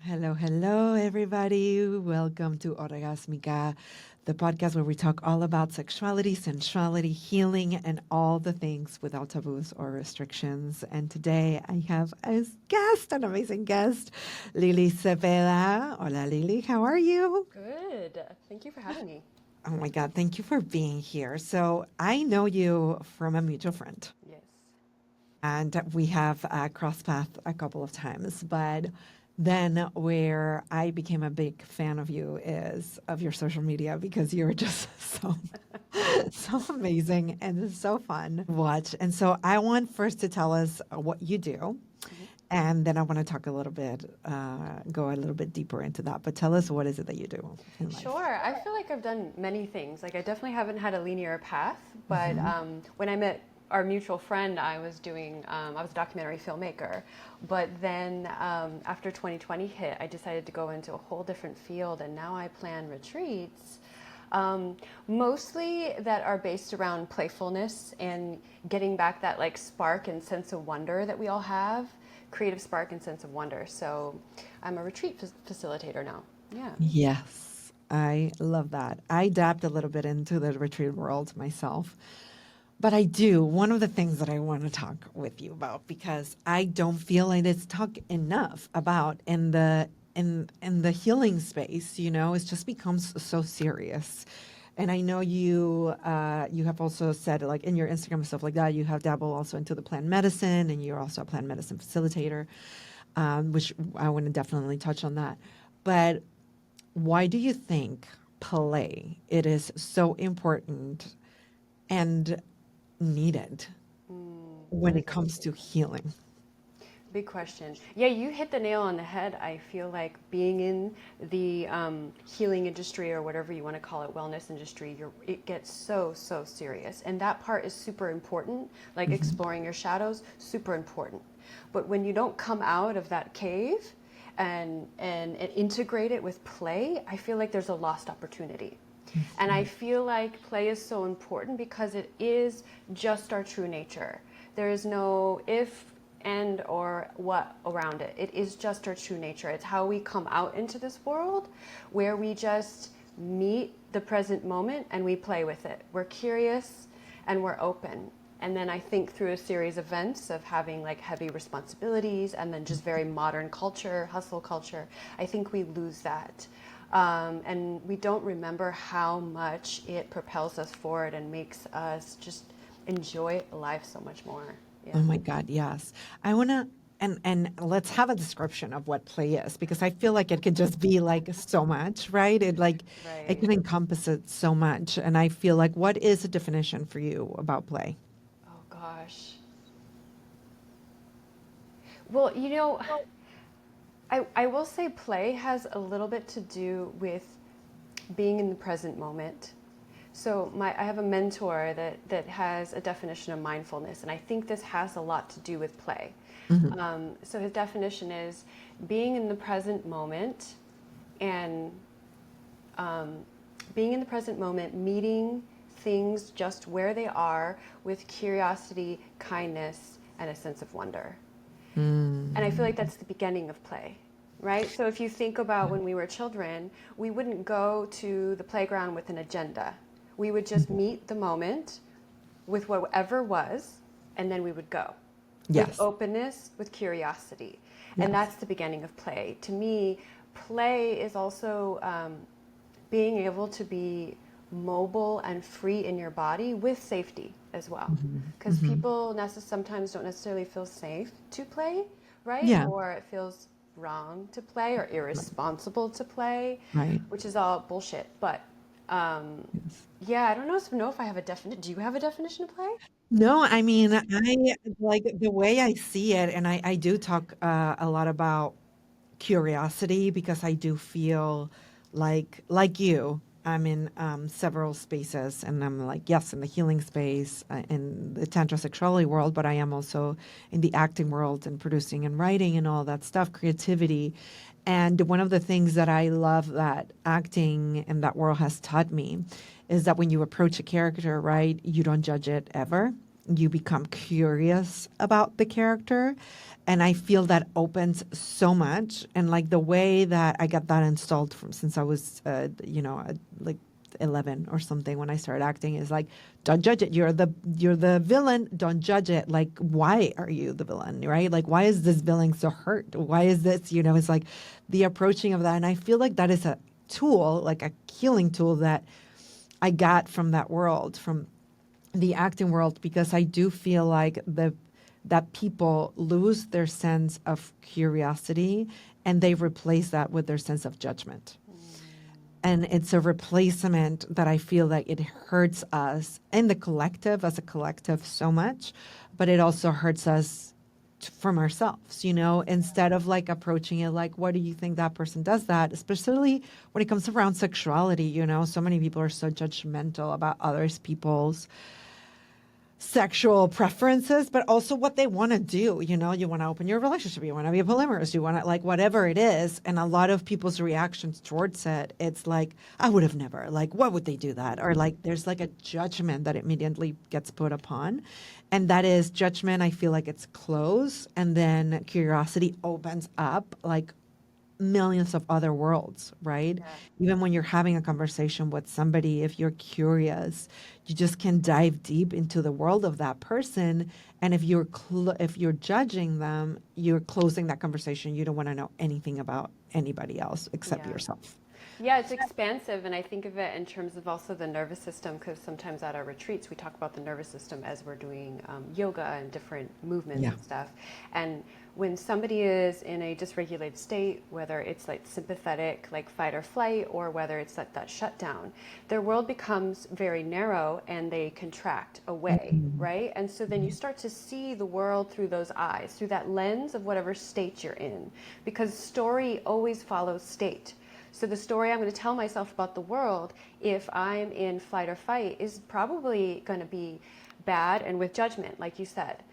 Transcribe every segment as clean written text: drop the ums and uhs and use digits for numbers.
Hello, hello, everybody. Welcome to Orgasmica, the podcast where we talk all about sexuality, sensuality, healing, and all the things without taboos or restrictions. And today I have a guest, an amazing guest, Lili Zepeda. Hola, Lili. How are you? Good. Thank you for having me. Oh my God, thank you for being here. So I know you from a mutual friend, Yes. and we have crossed paths a couple of times. But then where I became a big fan of you is of your social media because you're just so amazing and it's so fun to watch. And so I want first to tell us what you do. Mhm. And then I want to talk a little bit, go a little bit deeper into that. But tell us, what is it that you do in life? Sure. I feel like I've done many things. Like I definitely haven't had a linear path, but Hmm. when I met our mutual friend, I was a documentary filmmaker. But then after 2020 hit, I decided to go into a whole different field, and now I plan retreats. Um, Mostly that are based around playfulness and getting back that like spark and sense of wonder that we all have, creative spark and sense of wonder. So I'm a retreat facilitator now. Yeah. Yes, I love that. I dabbed a little bit into the retreat world myself, but I do. One of the things that I want to talk with you about because I don't feel like it's talked enough about in the healing space. You know, it just becomes so serious. And I know you have also said like in your Instagram and stuff like that. You have dabbled also into the plant medicine, and you're also a plant medicine facilitator, which I want to definitely touch on that. But why do you think play it is so important and needed when it comes to healing? Big question. Yeah, you hit the nail on the head. I feel like being in the healing industry or whatever you want to call it, wellness industry, it gets so serious. And that part is super important, like Hmm. exploring your shadows, super important. But when you don't come out of that cave and integrate it with play, I feel like there's a lost opportunity. And I feel like play is so important because it is just our true nature. There is no if and or what around it. It is just our true nature. It's how we come out into this world where we just meet the present moment and we play with it. We're curious and we're open. And then I think through a series of events of having like heavy responsibilities and then just very modern culture, hustle culture, I think we lose that. And we don't remember how much it propels us forward and makes us just enjoy life so much more. Oh Yeah. my God, yes. I want to, and let's have a description of what play is because I feel like it could just be like so much, right? It Right. can encompass it so much. And I feel like what is a definition for you about play? Oh gosh. Well, I will say play has a little bit to do with being in the present moment. So I have a mentor that has a definition of mindfulness, and I think this has a lot to do with play. Hmm. So his definition is being in the present moment and um, being in the present moment, meeting things just where they are with curiosity, kindness, and a sense of wonder. And I feel like Mm. that's the beginning of play, right? So if you think about when we were children, we wouldn't go to the playground with an agenda. We would just meet the moment with whatever was, and then we would go with Yes, openness, with curiosity. And yes. that's the beginning of play. To me, play is also being able to be mobile and free in your body with safety as well. Hmm. Because Hmm. people sometimes don't necessarily feel safe to play, right? Yeah, Or it feels wrong to play or irresponsible to play, right. which is all bullshit. But Yes. yeah, I don't know if I have a definition. Do you have a definition of play? No, I mean, I like the way I see it, and I do talk a lot about curiosity because I do feel like you. I'm in several spaces, and I'm like, yes, in the healing space, in the tantra sexuality world, but I am also in the acting world and producing and writing and all that stuff, creativity. And one of the things that I love that acting and that world has taught me is that when you approach a character, right, you don't judge it ever. you become curious about the character. And I feel that opens so much. And like the way that I got that installed from since I was, like 11 or something when I started acting is like, don't judge it. You're the villain. Don't judge it. Like, why are you the villain, right? Like, why is this villain so hurt? Why is this, it's like the approaching of that. And I feel like that is a tool, like a healing tool that I got from that world, from the acting world, because I do feel like that people lose their sense of curiosity and they replace that with their sense of judgment. And it's a replacement that I feel like it hurts us in the collective, as a collective, so much, but it also hurts us from ourselves, instead of like approaching it like, what do you think that person does that? Especially when it comes around sexuality, so many people are so judgmental about others people's sexual preferences, but also what they want to do. You want to open your relationship, you want to be a polyamorous, you want to like whatever it is. And a lot of people's reactions towards it, it's like, I would have never, like, what would they do that? Or like, there's like a judgment that immediately gets put upon. And that is judgment. I feel like it's closed. And then curiosity opens up like millions of other worlds, right? Yeah. Even when you're having a conversation with somebody, if you're curious, you just can dive deep into the world of that person. And if you're judging them, you're closing that conversation. You don't want to know anything about anybody else except Yeah. yourself. Yeah, it's expansive, and I think of it in terms of also the nervous system, because sometimes at our retreats we talk about the nervous system as we're doing yoga and different movements Yeah. and stuff. And when somebody is in a dysregulated state, whether it's like sympathetic, like fight or flight, or whether it's like that shutdown, their world becomes very narrow and they contract away, right? And so then you start to see the world through those eyes, through that lens of whatever state you're in, because story always follows state. So the story I'm going to tell myself about the world, if I'm in flight or fight, is probably going to be bad and with judgment, like you said.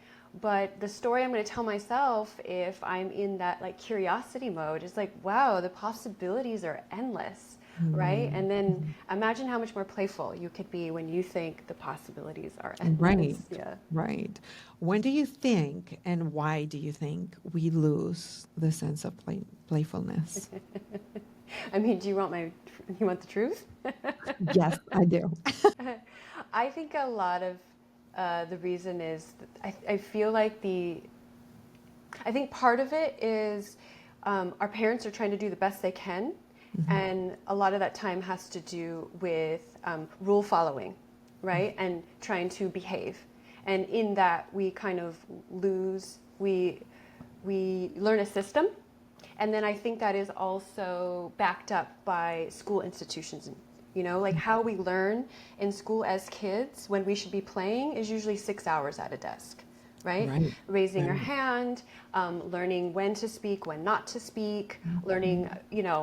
But the story I'm going to tell myself if I'm in that like curiosity mode is like, wow, the possibilities are endless, right? And then imagine how much more playful you could be when you think the possibilities are endless. Right. Yeah. Right. When do you think and why do you think we lose the sense of playfulness? I mean, you want the truth? Yes, I do. I think a lot of the reason is that I feel like I think part of it is our parents are trying to do the best they can, and a lot of that time has to do with rule following, right? And trying to behave, and in that we kind of we learn a system. And then I think that is also backed up by school institutions. Like how we learn in school as kids when we should be playing is usually 6 hours at a desk, right? Right. Raising your hand, learning when to speak, when not to speak, learning,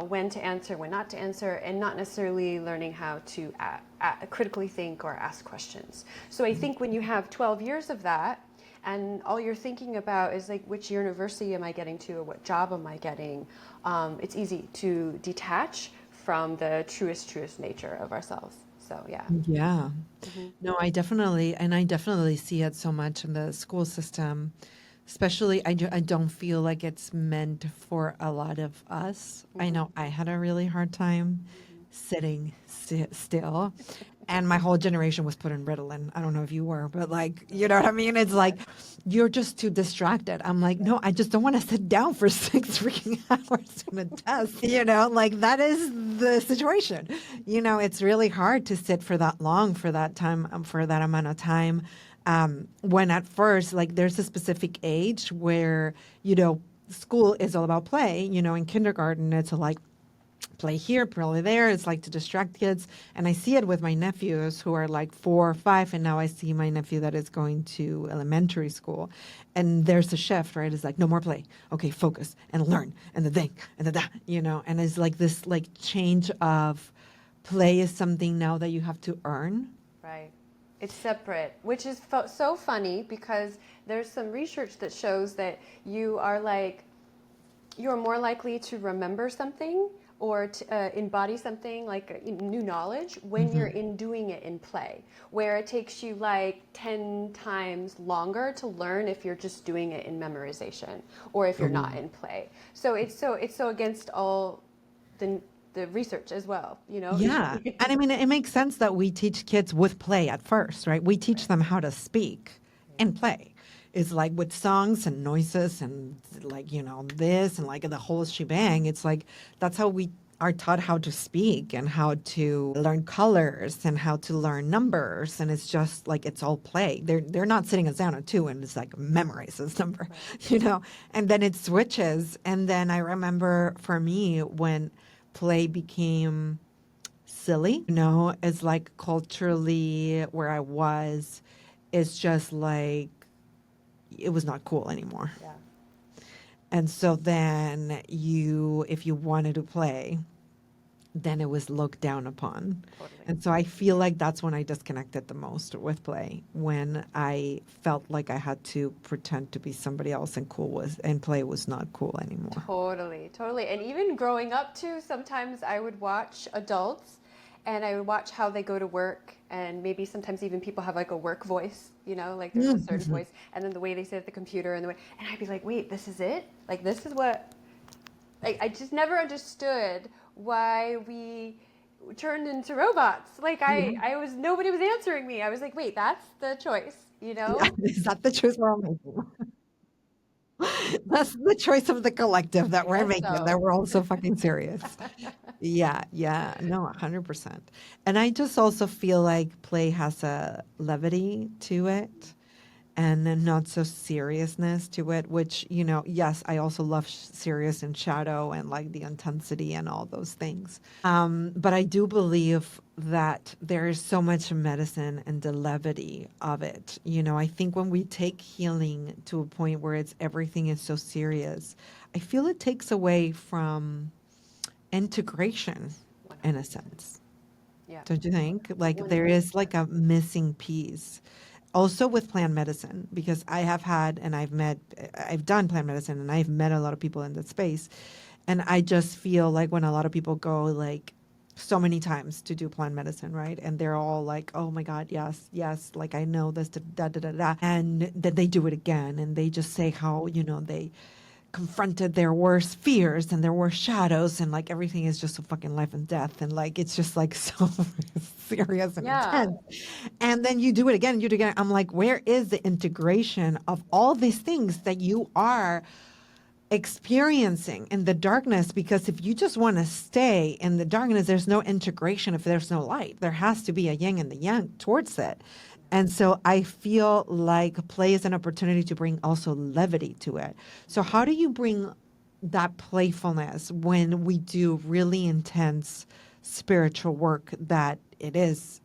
when to answer, when not to answer, and not necessarily learning how to critically think or ask questions. So I think when you have 12 years of that, and all you're thinking about is like, which university am I getting to, or what job am I getting? It's easy to detach from the truest nature of ourselves. So yeah. Yeah. No, I definitely see it so much in the school system. Especially, I don't feel like it's meant for a lot of us. I know I had a really hard time sitting still, and my whole generation was put in Ritalin. I don't know if you were, but like, you know what I mean? It's like, you're just too distracted. I'm like, no, I just don't want to sit down for 6 freaking hours in a desk. Like that is the situation. It's really hard to sit for that long, for that time, for that amount of time. When at first, like, there's a specific age where, school is all about play. In kindergarten, it's like play here, play there. It's like to distract kids. And I see it with my nephews who are like 4 or 5. And now I see my nephew that is going to elementary school. And there's a shift, right? It's like, no more play. Okay, focus and learn and the thing and the that, and it's like this like change of play is something now that you have to earn. Right. It's separate, which is so funny because there's some research that shows that you're more likely to remember something or embody something like new knowledge when you're in doing it in play, where it takes you like 10 times longer to learn if you're just doing it in memorization or if you're not in play. So it's so against all the research as well, you know. Yeah. And I mean, it makes sense that we teach kids with play at first, right? We teach them how to speak and play. It's like with songs and noises and like, this and like the whole shebang. It's like that's how we are taught how to speak and how to learn colors and how to learn numbers. And it's just like it's all play. They're not sitting us down at two and it's like memorize this number, and then it switches. And then I remember for me when play became silly, it's like culturally where I was, it's just like it was not cool anymore. Yeah. And so then if you wanted to play, then it was looked down upon. Totally. And so I feel like that's when I disconnected the most with play, when I felt like I had to pretend to be somebody else and play was not cool anymore. Totally, totally. And even growing up too, sometimes I would watch adults and I would watch how they go to work, and maybe sometimes even people have like a work voice, like there's a certain voice, and then the way they sit at the computer and I'd be like, wait, this is it? Like this is what, like I just never understood why we turned into robots. Like nobody was answering me. I was like, wait, that's the choice, Yeah, is that the choice we're all making? That's the choice of the collective that I we're guess making, so. that we're all so fucking serious. Yeah, no, 100%. And I just also feel like play has a levity to it and a not so seriousness to it, which, yes, I also love serious and shadow and like the intensity and all those things. But I do believe that there is so much medicine and the levity of it. I think when we take healing to a point where everything is so serious, I feel it takes away from integration in a sense. Yeah. Don't you think? Like there is like a missing piece. Also with plant medicine, because I have had and I've done plant medicine and I've met a lot of people in that space. And I just feel like when a lot of people go like so many times to do plant medicine, right? And they're all like, oh my God, yes, like I know this, da da da da. And then they do it again and they just say how, they confronted their worst fears and their worst shadows and like everything is just a fucking life and death and like it's just like so serious and Yeah. intense. And then you do it again, you do it again. I'm like, where is the integration of all these things that you are experiencing in the darkness? Because if you just want to stay in the darkness, there's no integration if there's no light. There has to be a yin and the yang towards it. And so I feel like play is an opportunity to bring also levity to it. So how do you bring that playfulness when we do really intense spiritual work that it is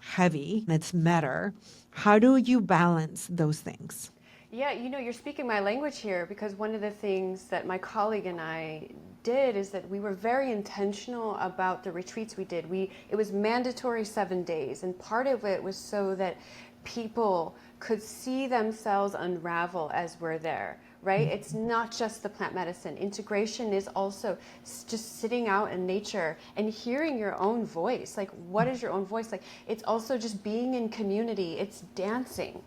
heavy and it's matter? How do you balance those things? Yeah, you're speaking my language here, because one of the things that my colleague and I did is that we were very intentional about the retreats we did. It was mandatory 7 days, and part of it was so that people could see themselves unravel as we're there, right? It's not just the plant medicine. Integration is also just sitting out in nature and hearing your own voice. Like, what is your own voice? Like, it's also just being in community. It's dancing.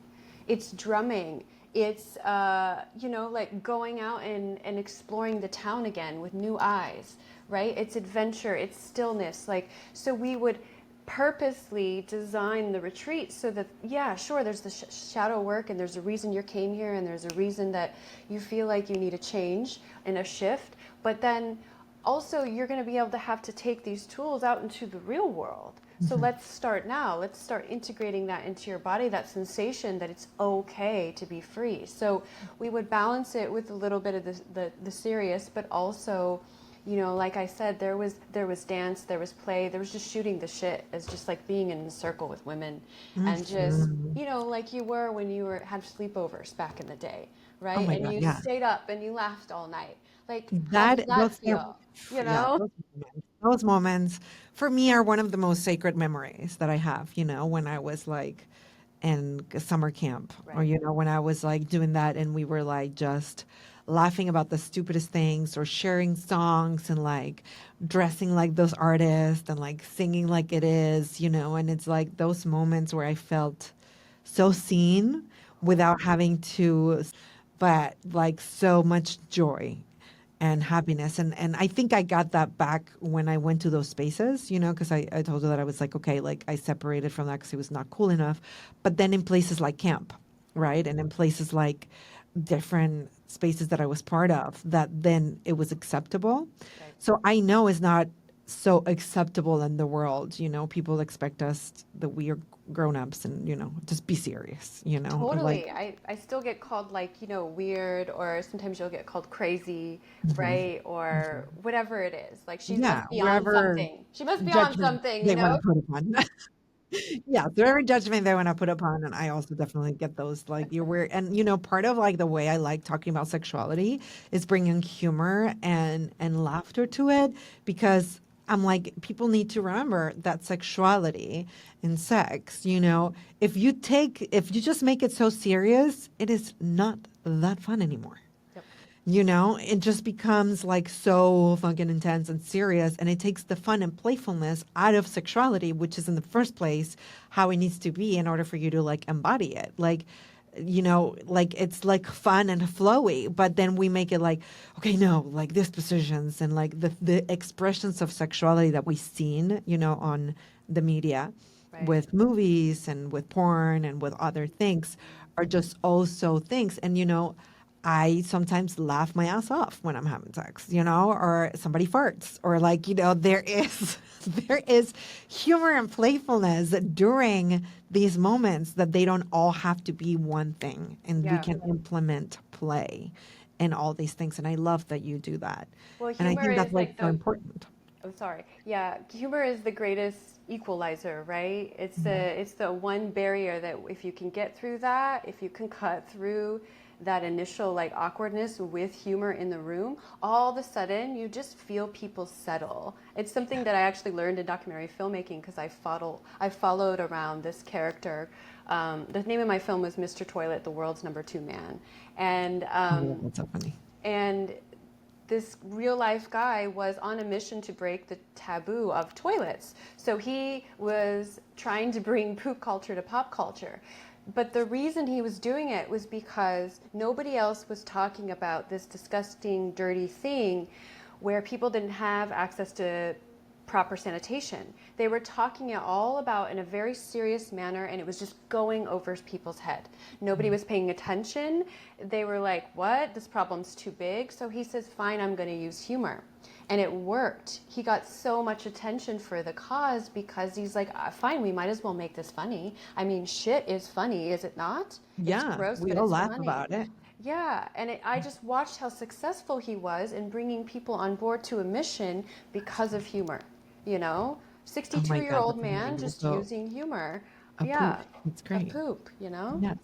It's drumming. It's, like going out and exploring the town again with new eyes, right? It's adventure, it's stillness. Like, so we would purposely design the retreat so that, yeah, sure, there's the shadow work and there's a reason you came here and there's a reason that you feel like you need a change and a shift. But then also you're going to be able to have to take these tools out into the real world. So let's start now. Let's start integrating that into your body, that sensation that it's okay to be free. So we would balance it with a little bit of the serious, but also, like I said, there was dance, there was play, there was just shooting the shit, as just like being in a circle with women and just, like you were when you had sleepovers back in the day, right? Oh my And God, you yeah. stayed up and you laughed all night. Like, how does That that those are, feel? yeah, those moments for me are one of the most sacred memories that I have, when I was like in summer camp or Right. when I was like doing that and we were like just laughing about the stupidest things or sharing songs and like dressing like those artists and like singing like it is, and it's like those moments where I felt so seen without having to, but like so much joy and happiness. And I think I got that back when I went to those spaces, because I told her that I was like, okay, like I separated from that because it was not cool enough. But then in places like camp, right? And in places like different spaces that I was part of, that then it was acceptable. Right. So I know it's not so acceptable in the world. People expect us that we are grown-ups and, just be serious, like, Totally. I still get called like, weird, or sometimes you'll get called crazy, mhm, right? Or whatever it is. Like she yeah, must be on wherever something. She must be on judgment something, they want to put upon. Yeah, so every judgment they want to put upon, and I also definitely get those, like, you're weird. And part of like the way I like talking about sexuality is bringing humor and laughter to it, because I'm like, people need to remember that sexuality and sex, if you just make it so serious, it is not that fun anymore. Yep. It just becomes like so fucking intense and serious, and it takes the fun and playfulness out of sexuality, which is in the first place how it needs to be in order for you to like embody it. Like, like it's like fun and flowy, but then we make it like, okay, no, like these positions and like the expressions of sexuality that we've seen, on the media Right. with movies and with porn and with other things are just also things. And, I sometimes laugh my ass off when I'm having sex, or somebody farts, or like, there is there is humor and playfulness during these moments, that they don't all have to be one thing, and we Yeah. can implement play and all these things. And I love that you do that. Well, And I humor think that's is why like it's so the important. Oh, sorry. Yeah, humor is the greatest equalizer, right? It's the one barrier that if you can get through that, if you can cut through that initial like awkwardness with humor in the room, all of a sudden you just feel people settle. It's something that I actually learned in documentary filmmaking, because I followed around this character. The name of my film was Mr. Toilet, the world's number two man, and Oh, that's so funny. and this real life guy was on a mission to break the taboo of toilets. So he was trying to bring poop culture to pop culture. But the reason he was doing it was because nobody else was talking about this disgusting, dirty thing where people didn't have access to proper sanitation. They were talking it all about in a very serious manner, and it was just going over people's head. Nobody was paying attention. They were like, what? This problem's too big. So he says, fine, I'm going to use humor. And it worked. He got so much attention for the cause because he's like, fine, we might as well make this funny. I mean, shit is funny, is it not? It's Yeah, gross, we but all it's laugh funny. about it. Yeah, and I just watched how successful he was in bringing people on board to a mission because of humor. You know, Oh my God, 62-year-old that's man amazing. just So using humor. a poop, Yeah, it's a great. poop. Yes.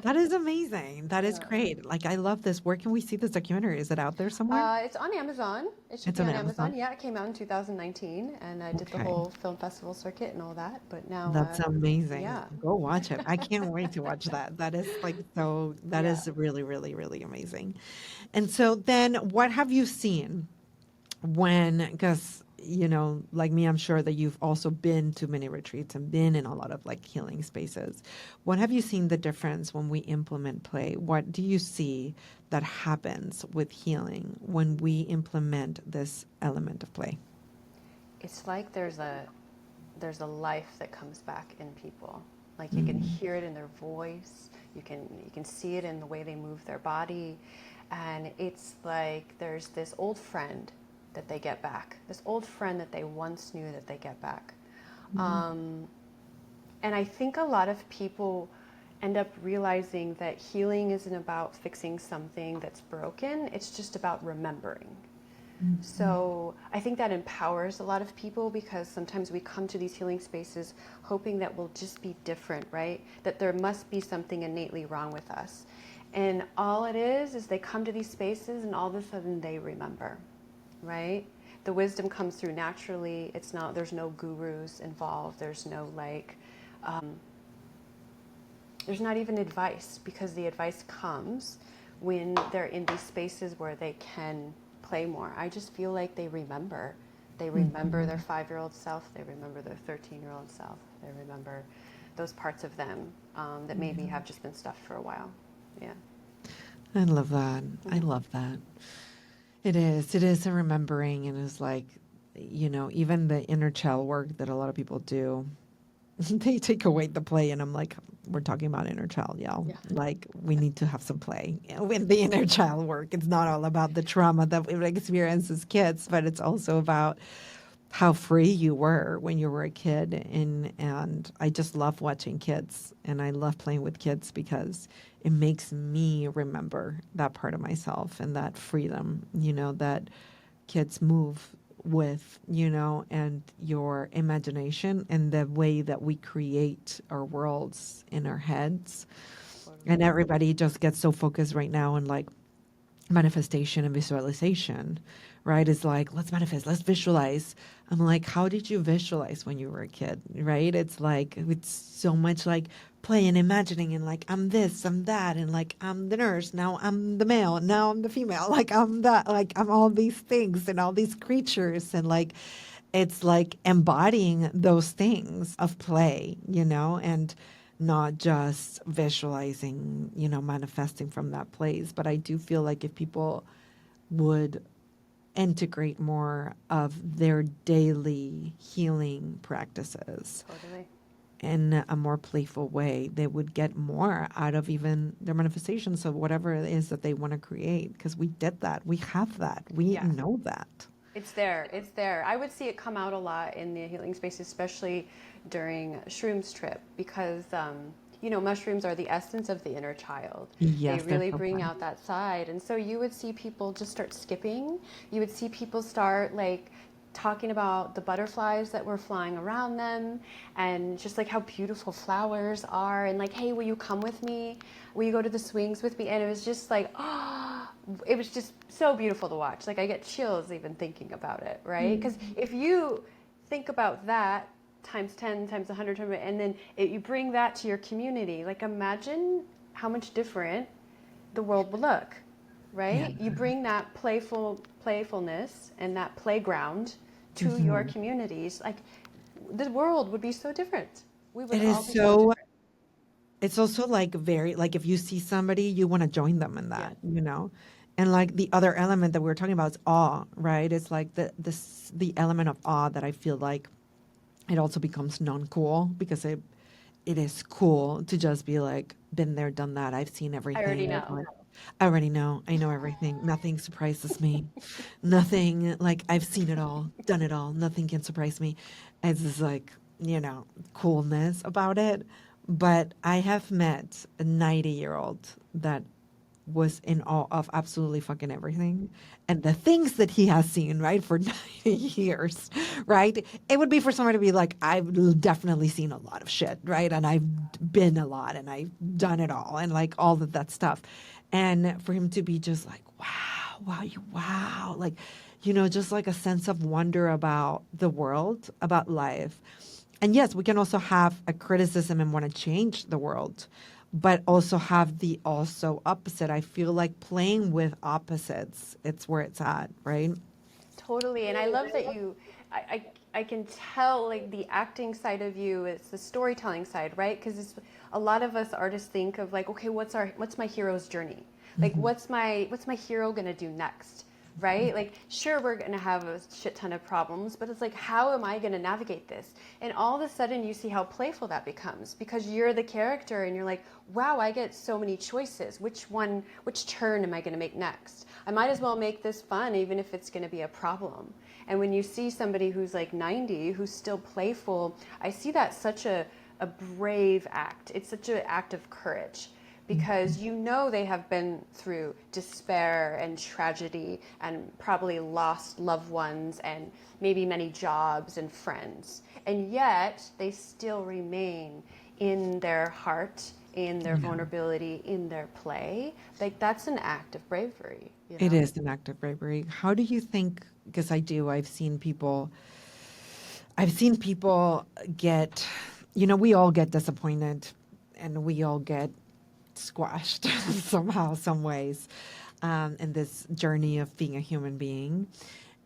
That is amazing. That is Yeah. great. Like, I love this. Where can we see this documentary? Is it out there somewhere? It's on Amazon. It should It's be on on Amazon. Amazon. Yeah, it came out in 2019, and I did the Okay. whole film festival circuit and all that. But now, That's amazing. yeah, Go watch it. I can't wait to watch that. That is like so, that yeah. is really, really, really amazing. And so then what have you seen because, like me, I'm sure that you've also been to many retreats and been in a lot of like healing spaces. What have you seen the difference when we implement play? What do you see that happens with healing when we implement this element of play? It's like there's a life that comes back in people. Like you can Mm, hear it in their voice. You can see it in the way they move their body, and it's like there's this old friend that they get back. This old friend that they once knew that they get back. mm, Um, and I think a lot of people end up realizing that healing isn't about fixing something that's broken. It's just about remembering. mm, mm. So I think that empowers a lot of people, because sometimes we come to these healing spaces hoping that we'll just be different, right? That there must be something innately wrong with us. And all it is they come to these spaces and all of a sudden they remember, right? The wisdom comes through naturally. There's no gurus involved. There's no there's not even advice, because the advice comes when they're in these spaces where they can play more. I just feel like they remember. They remember their 5-year-old self. They remember their 13-year-old self. They remember those parts of them that maybe have just been stuffed for a while. Yeah. I love that. I love that. It is. It is a remembering, and it's like, even the inner child work that a lot of people do, they take away the play, and I'm like, we're talking about inner child, y'all. Yeah. Like, we need to have some play with the inner child work. It's not all about the trauma that we experience as kids, but it's also about how free you were when you were a kid. And I just love watching kids, and I love playing with kids because it makes me remember that part of myself and that freedom, that kids move with, and your imagination and the way that we create our worlds in our heads. And everybody just gets so focused right now on like manifestation and visualization, right? It's like, let's manifest, let's visualize. I'm like, how did you visualize when you were a kid, right? It's like, it's so much like playing, imagining, and like, I'm this, I'm that, and like, I'm the nurse, now I'm the male, now I'm the female, like, I'm that, like, I'm all these things and all these creatures, and like, it's like embodying those things of play, and not just visualizing, manifesting from that place. But I do feel like if people would integrate more of their daily healing practices Totally. in a more playful way, they would get more out of even their manifestations of whatever it is that they want to create. Because we did that. We have that. We Yeah. know that. It's there. It's there. I would see it come out a lot in the healing space, especially during shrooms trip, because mushrooms are the essence of the inner child. Yes, They they're really so bring fun. out that side. And so you would see people just start skipping. You would see people start like talking about the butterflies that were flying around them and just like how beautiful flowers are, and like, hey, will you come with me? Will you go to the swings with me? And it was just like, oh, it was just so beautiful to watch. Like I get chills even thinking about it, right? Because if you think about that times 10 times 100 and then you bring that to your community, like imagine how much different the world would look, right? Yeah. You bring that playfulness and that playground to your communities, like the world would be so different. We would It all is be so so, different. it's also like very, like if you see somebody, you want to join them in Yeah. that. And like the other element that we were talking about is awe, right? It's like the element of awe that I feel like it also becomes non-cool because it is cool to just be like, been there, done that. I've seen I already everything. know. Like, I already know. I know everything. Nothing surprises me. Nothing, like, I've seen it all, done it all. Nothing can surprise me. It's just like, coolness about it. But I have met a 90-year-old that was in awe of absolutely fucking everything. And the things that he has seen, right, for 90 years, right? It would be for someone to be like, I've definitely seen a lot of shit, right? And I've been a lot and I've done it all and like all of that stuff. And for him to be just like, wow, like, just like a sense of wonder about the world, about life. And yes, we can also have a criticism and want to change the world, but also have the also opposite. I feel like playing with opposites, it's where it's at, right? Totally, and I love that I can tell like the acting side of you, it's the storytelling side, right? Because a lot of us artists think of like, okay, what's my hero's journey? Like, what's my hero gonna do next? Right? Like, sure, we're gonna have a shit ton of problems, but it's like, how am I gonna navigate this? And all of a sudden, you see how playful that becomes because you're the character, and you're like, wow, I get so many choices. Which turn am I gonna make next? I might as well make this fun, even if it's gonna be a problem. And when you see somebody who's like 90, who's still playful, I see that such a brave act. It's such an act of courage because they have been through despair and tragedy and probably lost loved ones and maybe many jobs and friends. And yet they still remain in their heart, in their vulnerability, in their play. Like that's an act of bravery, you It know? is an act of bravery. How do you think, because I've seen people get, we all get disappointed and we all get squashed somehow, some ways, in this journey of being a human being.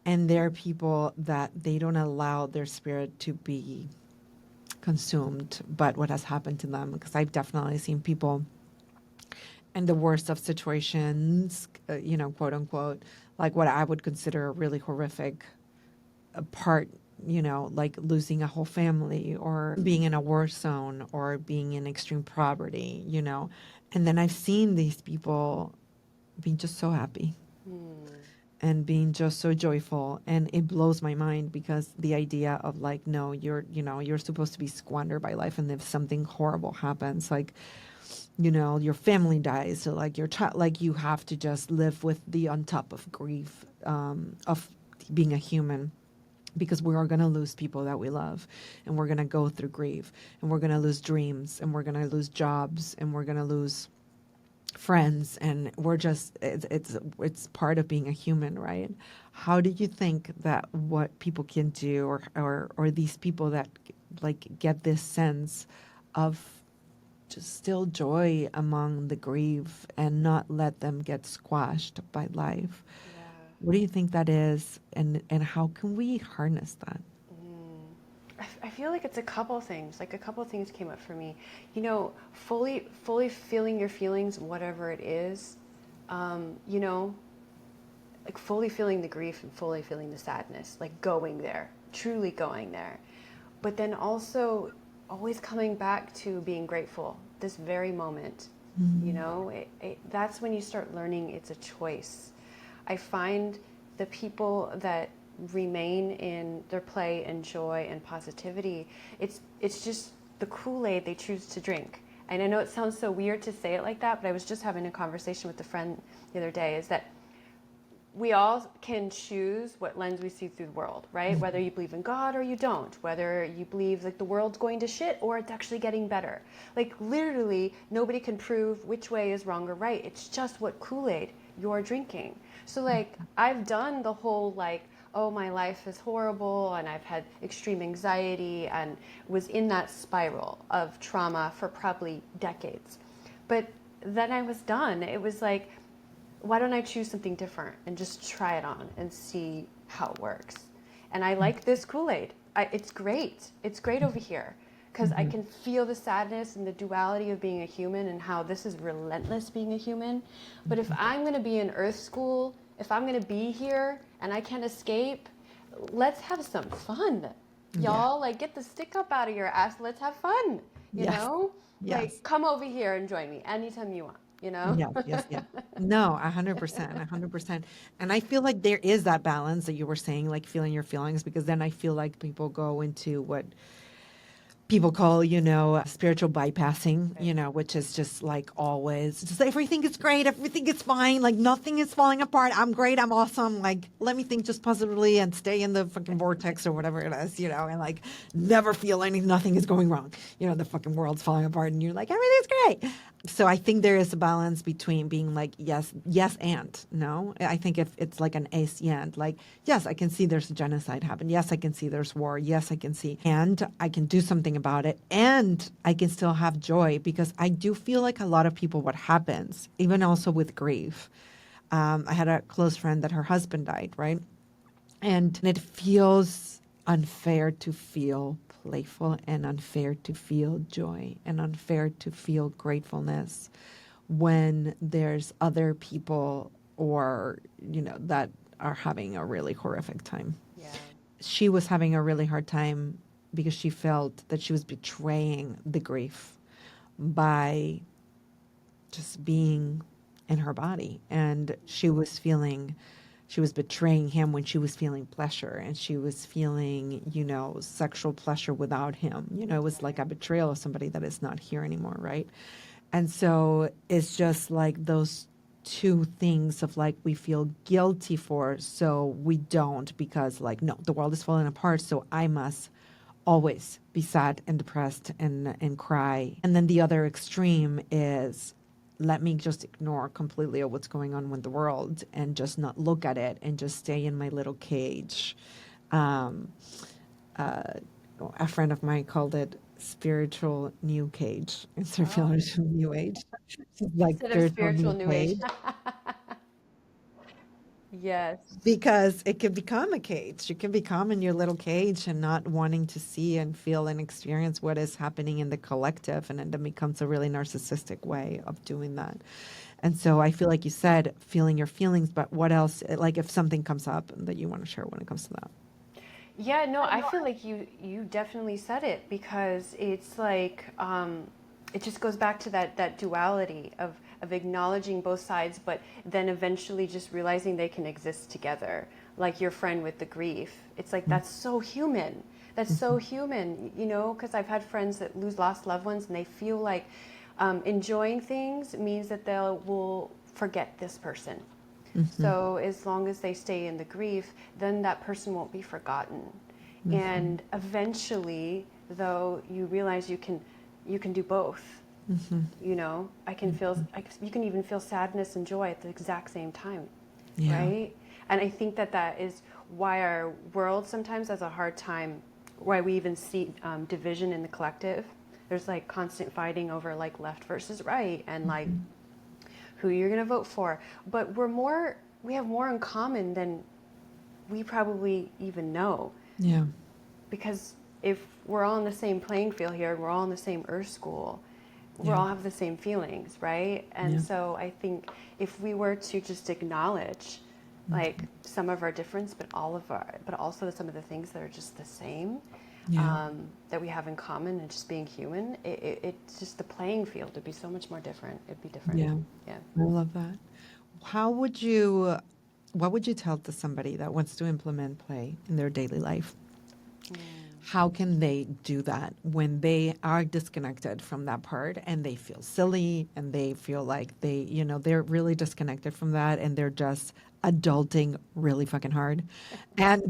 And there are people that they don't allow their spirit to be consumed but what has happened to them, because I've definitely seen people in the worst of situations, quote unquote, like what I would consider a really horrific part, like losing a whole family or being in a war zone or being in extreme poverty, and then I've seen these people being just so happy and being just so joyful, and it blows my mind, because the idea of like, no, you're supposed to be squandered by life, and if something horrible happens, like, your family dies, so like your child, like you have to just live with the on top of grief, of being a human, because we are going to lose people that we love, and we're going to go through grief, and we're going to lose dreams, and we're going to lose jobs, and we're going to lose friends, and we're just, it's part of being a human, right? How do you think that what people can do, or these people that like get this sense of just still joy among the grief and not let them get squashed by life? Yeah. What do you think that is, and how can we harness that? I feel like it's a couple things. Like a couple things came up for me. Fully feeling your feelings, whatever it is. Like fully feeling the grief and fully feeling the sadness. Like going there, truly going there. But then also always coming back to being grateful. This very moment. That's when you start learning it's a choice. I find the people that remain in their play and joy and positivity, it's just the Kool-Aid they choose to drink. And I know it sounds so weird to say it like that, but I was just having a conversation with a friend the other day, is that we all can choose what lens we see through the world, right? Whether you believe in God or you don't, whether you believe like the world's going to shit or it's actually getting better. Like literally nobody can prove which way is wrong or right. It's just what Kool-Aid you're drinking. So like I've done the whole like, oh, my life is horrible and I've had extreme anxiety and was in that spiral of trauma for probably decades. But then I was done. It was like, why don't I choose something different and just try it on and see how it works? And I like this Kool-Aid. It's great. It's great over here because I can feel the sadness and the duality of being a human and how this is relentless being a human. But if I'm going to be in Earth School, if I'm going to be here and I can't escape, let's have some fun. Y'all, like get the stick up out of your ass. Let's have fun. You Yes. know? Yes. Like come over here and join me anytime you want. Yes, yes, yes. No, 100%, 100%. And I feel like there is that balance that you were saying, like feeling your feelings, because then I feel like people go into what people call, spiritual bypassing, which is just like always, just everything is great, everything is fine, like nothing is falling apart. I'm great, I'm awesome. Like, let me think just positively and stay in the fucking vortex or whatever it is, and like never feel anything, nothing is going wrong. The fucking world's falling apart and you're like, everything's great. So I think there is a balance between being like, yes, yes, and no. I think if it's like an ace and, like, yes, I can see there's a genocide happen. Yes, I can see there's war. Yes, I can see, and I can do something about it. And I can still have joy, because I do feel like a lot of people, what happens, even also with grief. I had a close friend that her husband died, right? And it feels unfair to feel playful and unfair to feel joy and unfair to feel gratefulness when there's other people or, that are having a really horrific time. Yeah. She was having a really hard time because she felt that she was betraying the grief by just being in her body. And she was betraying him when she was feeling pleasure, and she was feeling, sexual pleasure without him. It was like a betrayal of somebody that is not here anymore, right? And so it's just like those two things of like, we feel guilty for, so we don't, because like, no, the world is falling apart, so I must always be sad and depressed and cry. And then the other extreme is, let me just ignore completely what's going on with the world and just not look at it and just stay in my little cage. A friend of mine called it spiritual new cage instead of Oh, spiritual new age. It's like instead of spiritual spiritual new new age. cage Yes. because it can become a cage. You can become in your little cage and not wanting to see and feel and experience what is happening in the collective, and then it becomes a really narcissistic way of doing that. And so I feel like you said feeling your feelings, but what else? Like if something comes up that you want to share when it comes to that. Yeah, no, I feel like you definitely said it because it's like it just goes back to that duality of acknowledging both sides, but then eventually just realizing they can exist together. Like your friend with the grief, it's like that's so human. That's so human, you know, because I've had friends that lost loved ones, and they feel like enjoying things means that they will forget this person. Mm-hmm. So as long as they stay in the grief, then that person won't be forgotten. Mm-hmm. And eventually, though, you realize you can do both. Mm-hmm. You know, you can even feel sadness and joy at the exact same time, Yeah. right? And I think that is why our world sometimes has a hard time, why we even see division in the collective. There's like constant fighting over like left versus right, and like who you're going to vote for. But we have more in common than we probably even know. Yeah. Because if we're all in the same playing field here, and we're all in the same Earth school, we Yeah. all have the same feelings, right? And Yeah. so I think if we were to just acknowledge like some of our difference, but also some of the things that are just the same, Yeah. that we have in common, and just being human, it's just the playing field would be so much more different. It'd be different. Yeah. Yeah. I love that. How would you, what would you tell to somebody that wants to implement play in their daily life? How can they do that when they are disconnected from that part and they feel silly and they feel like they're really disconnected from that and they're just adulting really fucking hard and,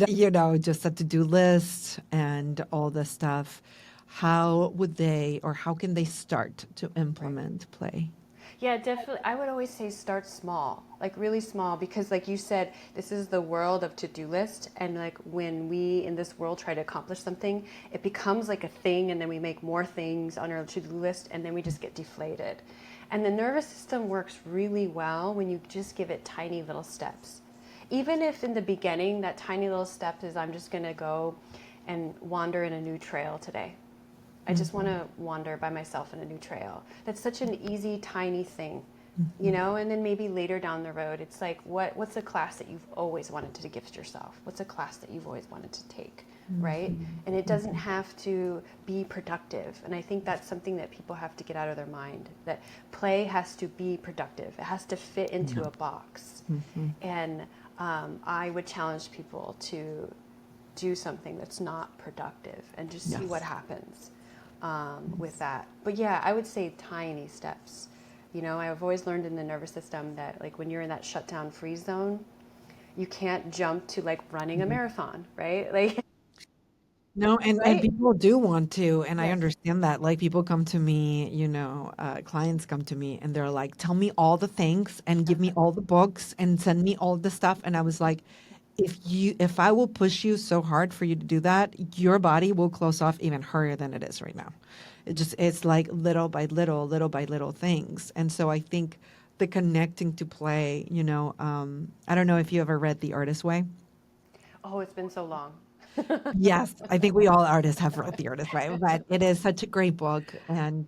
just a to-do list and all this stuff. How would they, or how can they start to Right. implement play? Yeah, definitely. I would always say start small, like really small, because like you said, this is the world of to-do list. And like when we in this world try to accomplish something, it becomes like a thing, and then we make more things on our to-do list, and then we just get deflated. And the nervous system works really well when you just give it tiny little steps. Even if in the beginning that tiny little step is I'm just gonna go and wander in a new trail today. I just want to wander by myself in a new trail. That's such an easy, tiny thing, you know. And then maybe later down the road, it's like, what's a class that you've always wanted to gift yourself? What's a class that you've always wanted to take, right? And it doesn't have to be productive. And I think that's something that people have to get out of their mind. That play has to be productive. It has to fit into a box. And I would challenge people to do something that's not productive and just see what Yes. happens with that. But yeah, I would say tiny steps. You know, I've always learned in the nervous system that like when you're in that shutdown freeze zone, you can't jump to like running a marathon, right? Like, No, and right? people do want to, and I Yes. understand that. Like people come to me, clients come to me, and they're like, "Tell me all the things, and give me all the books, and send me all the stuff." And I was like, if I will push you so hard for you to do that, your body will close off even harder than it is right now. It's like little by little things. And so I think the connecting to play, I don't know if you ever read The Artist's Way. Oh, it's been so long. Yes, I think we all artists have read The Artist, right? But it is such a great book. And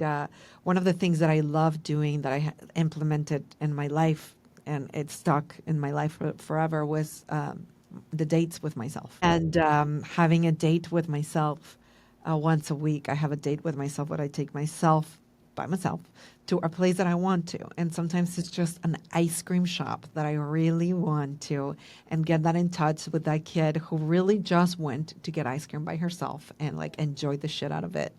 one of the things that I love doing that implemented in my life and it stuck in my life forever was the dates with myself. And having a date with myself once a week. I have a date with myself where I take myself by myself to a place that I want to. And sometimes it's just an ice cream shop that I really want to and get that in touch with that kid who really just went to get ice cream by herself and like enjoyed the shit out of it.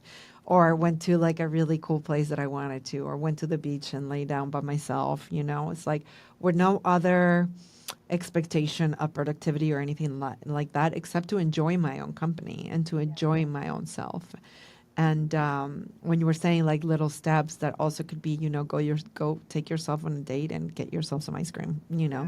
Or went to like a really cool place that I wanted to, or went to the beach and lay down by myself. It's like with no other expectation of productivity or anything like that, except to enjoy my own company and to enjoy my own self. And when you were saying like little steps, that also could be, go take yourself on a date and get yourself some ice cream. Yeah.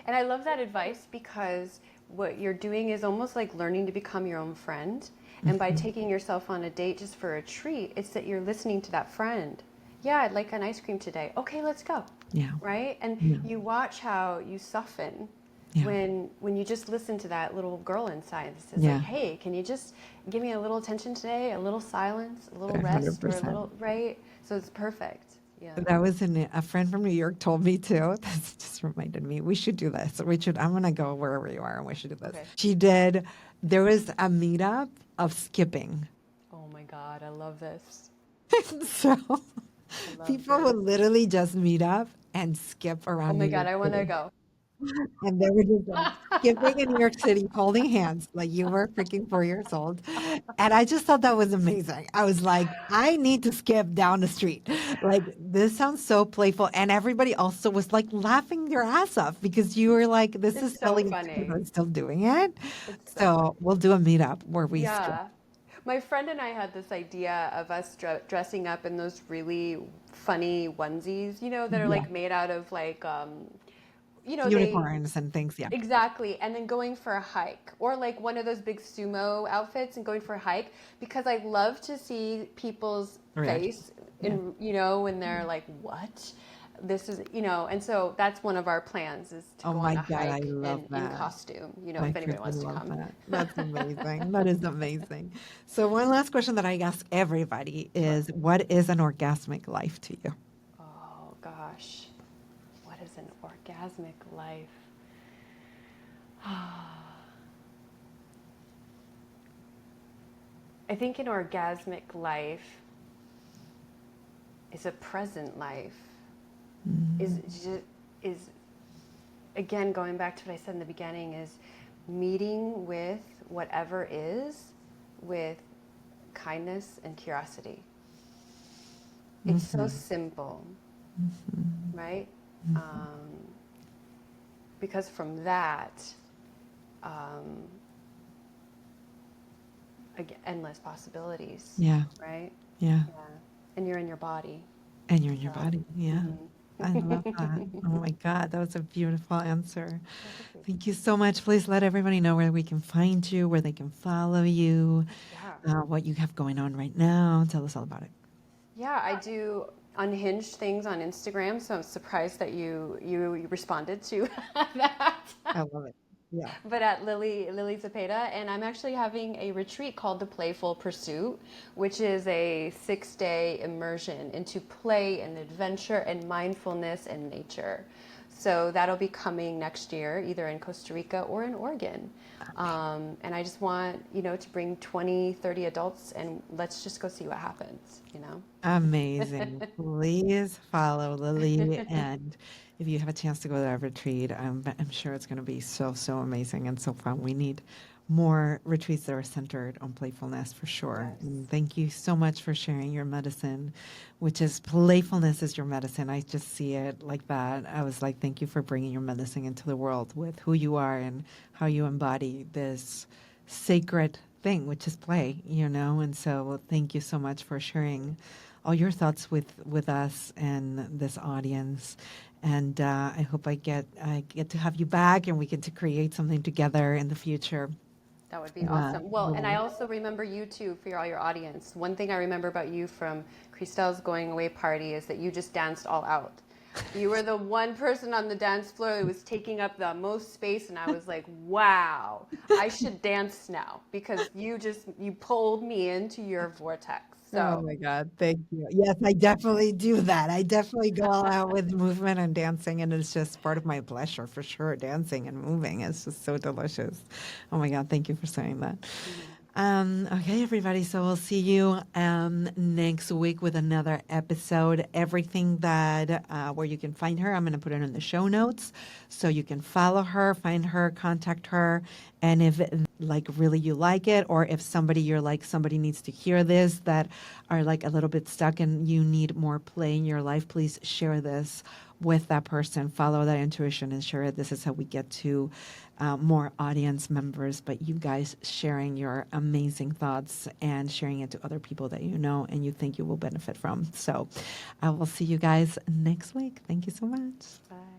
And I love that advice because what you're doing is almost like learning to become your own friend. And by taking yourself on a date just for a treat, it's that you're listening to that friend. Yeah, I'd like an ice cream today. Okay, let's go. Yeah. Right? And Yeah. you watch how you soften Yeah. when you just listen to that little girl inside that says Yeah. like, hey, can you just give me a little attention today, a little silence, a little rest, or a 100%. little, right? So it's perfect. Yeah. That was a friend from New York told me too. That's just reminded me. We should do this. I'm going to go wherever you are and we should do this. Okay. There was a meetup of skipping. Oh my God, I love this. So I love people this. would literally just meet up and skip Oh around my New God, York I want to City. go. And they were just like skipping in New York City, holding hands like you were freaking 4 years old. And I just thought that was amazing. I was like, I need to skip down the street. Like, this sounds so playful. And everybody also was like laughing their ass off because you were like, this is It's so silly. People funny. are still doing it. It's so So funny. we'll do a meetup where we skip. Yeah. My friend and I had this idea of us dressing up in those really funny onesies, that are Yeah. like made out of like, they Unicorns and things. Yeah. exactly, and then going for a hike or like one of those big sumo outfits and going for a hike because I love to see people's Reaction. face when they're like, what? This is, and so that's one of our plans is to Oh go my on a God, I hike love in that. costume, I if anybody freaking wants to love come. that. That's amazing. That is amazing. So one last question that I ask everybody Sure. is, what is an orgasmic life to you? Oh gosh, what is an orgasmic life? I think an orgasmic life is a present life. Is again going back to what I said in the beginning is meeting with whatever is with kindness and curiosity. It's so simple, right? Because from that, again, endless possibilities. Yeah. Right? Yeah. Yeah. And you're in your body. And you're in your So, body. Yeah. I love that. Oh my God, that was a beautiful answer. Thank you so much. Please let everybody know where we can find you, where they can follow you, yeah. what you have going on right now. Tell us all about it. Yeah, I do unhinged things on Instagram, so I'm surprised that you responded to that. I love it. Yeah. But at Lili Zepeda, and I'm actually having a retreat called the Playful Pursuit, which is a 6-day immersion into play and adventure and mindfulness and nature. So that'll be coming next year, either in Costa Rica or in Oregon. And I just want, to bring 20, 30 adults and let's just go see what happens. Amazing. Please follow Lili. And if you have a chance to go to that retreat, I'm sure it's going to be so, so amazing and so fun. We need more retreats that are centered on playfulness for sure. Yes. And thank you so much for sharing your medicine, which is playfulness is your medicine. I just see it like that. I was like, thank you for bringing your medicine into the world with who you are and how you embody this sacred thing, which is play, And so thank you so much for sharing all your thoughts with us and this audience. And I hope I get to have you back and we get to create something together in the future. That would be awesome. Well, and I also remember you too for all your audience. One thing I remember about you from Christelle's going away party is that you just danced all out. You were the one person on the dance floor who was taking up the most space, and I was like, wow, I should dance now because you pulled me into your vortex. Oh So my God, thank you. Yes, I definitely do that. I definitely go all out with movement and dancing, and it's just part of my pleasure for sure. Dancing and moving is just so delicious. Oh my God, thank you for saying that. Okay, everybody. So we'll see you next week with another episode. Everything that where you can find her, I'm going to put it in the show notes, so you can follow her, find her, contact her, and if like really you like it, or if you're like somebody needs to hear this that are like a little bit stuck and you need more play in your life, please share this with that person. Follow that intuition and share it. This is how we get to more audience members, but you guys sharing your amazing thoughts and sharing it to other people that you know and you think you will benefit from. So I will see you guys next week. Thank you so much. bye.